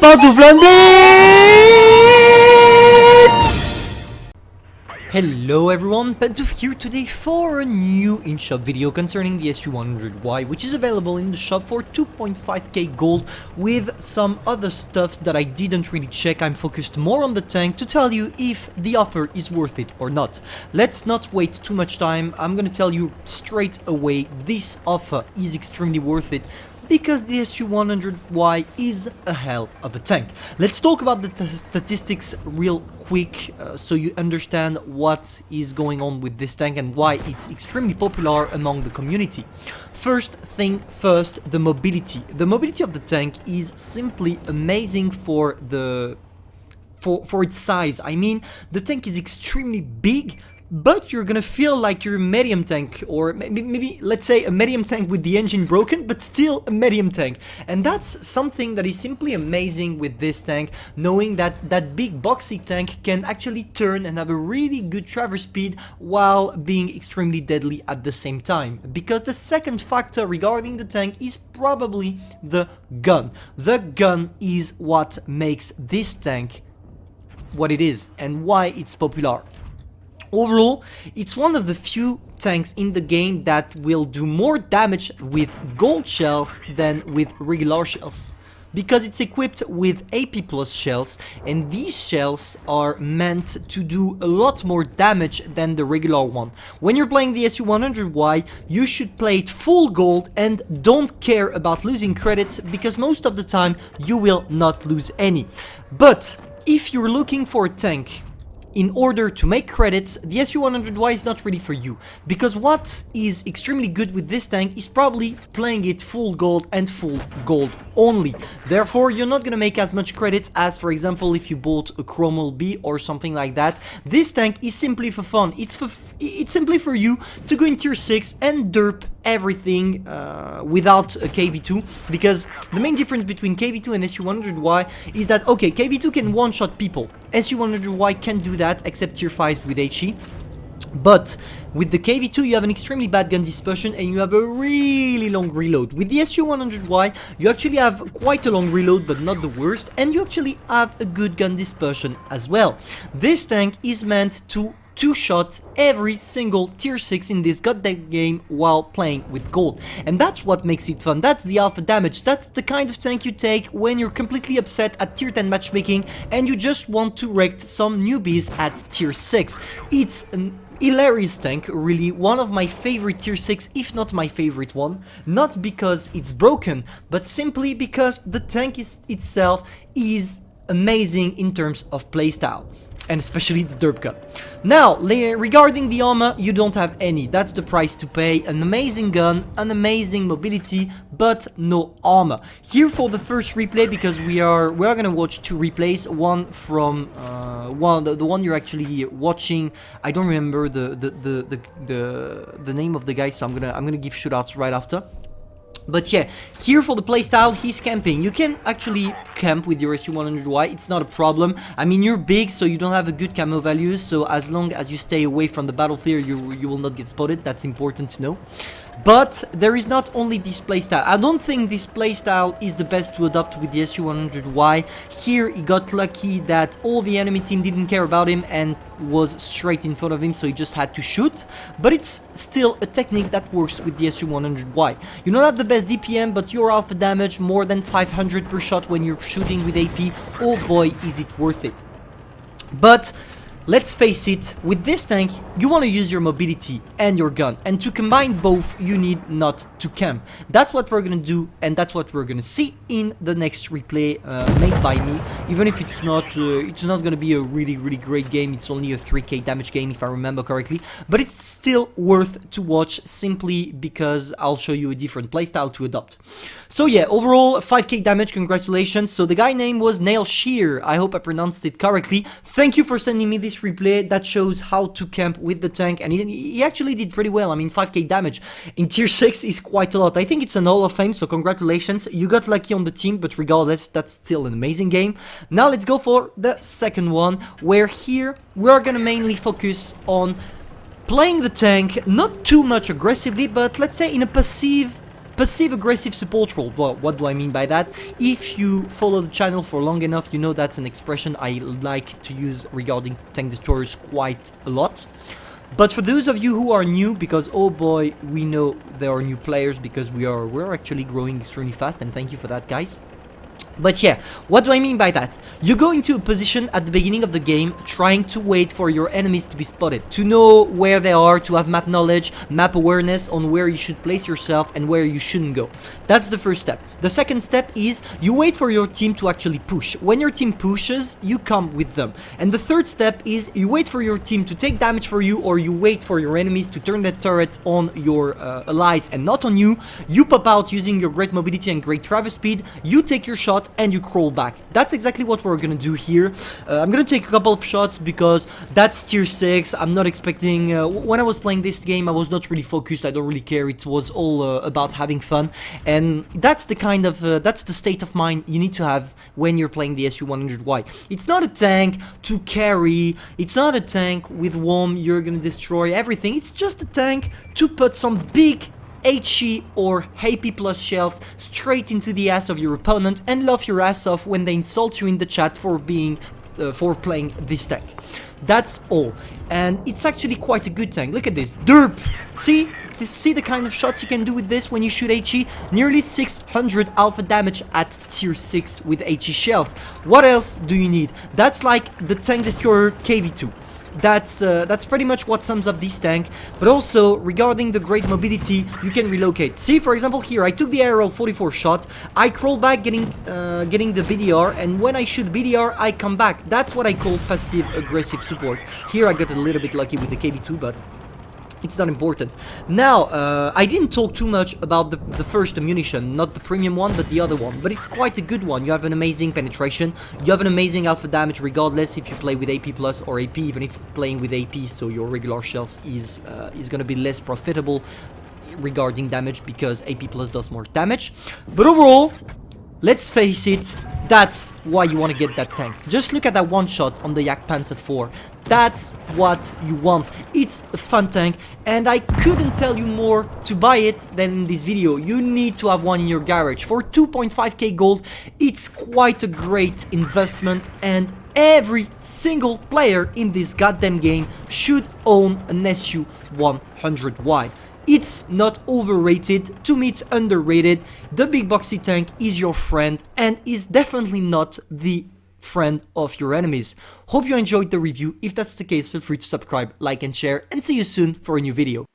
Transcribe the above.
Pantoufleee! Hello everyone, Pantoufleee here today for a new in-shop video concerning the SU-100Y, which is available in the shop for 2.5k gold with some other stuff that I didn't really check. I'm focused more on the tank to tell you if the offer is worth it or not. Let's not wait too much time. I'm gonna tell you straight away this offer is extremely worth it, because the SU-100Y is a hell of a tank. Let's talk about the statistics real quick so you understand what is going on with this tank and why it's extremely popular among the community. First thing first, the mobility. The mobility of the tank is simply amazing for its size. I mean, the tank is extremely big, but you're gonna feel like you're a medium tank, or maybe let's say a medium tank with the engine broken, but still a medium tank. And that's something that is simply amazing with this tank, knowing that that big boxy tank can actually turn and have a really good traverse speed while being extremely deadly at the same time. Because the second factor regarding the tank is probably the gun. The gun is what makes this tank what it is and why it's popular. Overall, it's one of the few tanks in the game that will do more damage with gold shells than with regular shells, because it's equipped with AP plus shells, and these shells are meant to do a lot more damage than the regular one. When you're playing the SU-100Y, you should play it full gold and don't care about losing credits, because most of the time you will not lose any. But if you're looking for a tank in order to make credits, the SU-100Y is not really for you, because what is extremely good with this tank is probably playing it full gold and full gold only. Therefore, you're not gonna make as much credits as, for example, if you bought a Chromel B or something like that. This tank is simply for fun. It's simply for you to go in tier 6 and derp everything without a KV2, because the main difference between KV2 and SU-100Y is that, okay, KV2 can one-shot people, SU-100Y can't do that except tier 5 with HE. But with the KV2 you have an extremely bad gun dispersion and you have a really long reload. With the SU-100Y you actually have quite a long reload, but not the worst, and you actually have a good gun dispersion as well. This tank is meant to two-shot every single tier 6 in this goddamn game while playing with gold, and that's what makes it fun. That's the alpha damage. That's the kind of tank you take when you're completely upset at tier 10 matchmaking and you just want to wreck some newbies at tier 6. It's an hilarious tank, really one of my favorite tier 6, if not my favorite one, not because it's broken, but simply because the tank itself is amazing in terms of playstyle, and especially the derp gun. Now, regarding the armor, you don't have any. That's the price to pay. An amazing gun, an amazing mobility, but no armor. Here for the first replay, because we are gonna watch two replays. One from the one you're actually watching. I don't remember the name of the guy, so I'm gonna give shoutouts right after. But yeah, here for the playstyle, he's camping. You can actually camp with your SU-100Y, it's not a problem. I mean, you're big, so you don't have a good camo values, so as long as you stay away from the battlefield, you will not get spotted. That's important to know. But there is not only this playstyle. I don't think this playstyle is the best to adopt with the SU-100Y. Here he got lucky that all the enemy team didn't care about him and was straight in front of him, so he just had to shoot. But it's still a technique that works with the SU-100Y. You don't have the best DPM, but your alpha damage more than 500 per shot when you're shooting with AP. Oh boy, is it worth it. But let's face it, with this tank, you want to use your mobility and your gun, and to combine both, you need not to camp. That's what we're gonna do, and that's what we're gonna see in the next replay made by me. Even if it's not gonna be a really great game, it's only a 3k damage game if I remember correctly, but it's still worth to watch simply because I'll show you a different playstyle to adopt. So yeah, overall 5k damage, congratulations. So the guy name was Nail Shear, I hope I pronounced it correctly. Thank you for sending me this this replay that shows how to camp with the tank, and he actually did pretty well. I mean, 5k damage in tier 6 is quite a lot. I think it's an Hall of Fame, so congratulations. You got lucky on the team, but regardless, that's still an amazing game. Now let's go for the second one, where here we are gonna mainly focus on playing the tank, not too much aggressively, but let's say in a passive-aggressive support role. Well, what do I mean by that? If you follow the channel for long enough, you know that's an expression I like to use regarding tank destroyers quite a lot. But for those of you who are new, because oh boy, we know there are new players because we're actually growing extremely fast, and thank you for that, guys. But yeah, what do I mean by that? You go into a position at the beginning of the game trying to wait for your enemies to be spotted, to know where they are, to have map knowledge, map awareness on where you should place yourself and where you shouldn't go. That's the first step. The second step is you wait for your team to actually push. When your team pushes, you come with them. And the third step is you wait for your team to take damage for you, or you wait for your enemies to turn that turret on your allies and not on you. You pop out using your great mobility and great traverse speed, you take your shot and you crawl back. That's exactly what we're gonna do here. I'm gonna take a couple of shots because that's tier 6. I'm not expecting... when I was playing this game, I was not really focused. I don't really care. It was all about having fun. And that's the kind of... that's the state of mind you need to have when you're playing the SU-100Y. It's not a tank to carry. It's not a tank with whom you're gonna destroy everything. It's just a tank to put some big HE or AP plus shells straight into the ass of your opponent and laugh your ass off when they insult you in the chat for playing this tank. That's all, and it's actually quite a good tank. Look at this, derp. See the kind of shots you can do with this when you shoot HE. Nearly 600 alpha damage at tier 6 with HE shells. What else do you need? That's like the tank destroyer KV2. That's pretty much what sums up this tank. But also, regarding the great mobility, you can relocate. See, for example, here, I took the ARL 44 shot, I crawl back getting the BDR, and when I shoot BDR, I come back. That's what I call passive-aggressive support. Here, I got a little bit lucky with the KV2, but it's not important. Now, I didn't talk too much about the first ammunition, not the premium one, but the other one. But it's quite a good one. You have an amazing penetration, you have an amazing alpha damage, regardless if you play with AP plus or AP, even if you're playing with AP, so your regular shells is gonna be less profitable regarding damage, because AP plus does more damage. But overall, let's face it, that's why you want to get that tank. Just look at that one shot on the Yak Panzer IV. That's what you want. It's a fun tank, and I couldn't tell you more to buy it than in this video. You need to have one in your garage. For 2.5k gold, it's quite a great investment, and every single player in this goddamn game should own an SU-100Y. It's not overrated, to me it's underrated. The big boxy tank is your friend and is definitely not the friend of your enemies. Hope you enjoyed the review. If that's the case, feel free to subscribe, like and share, and see you soon for a new video.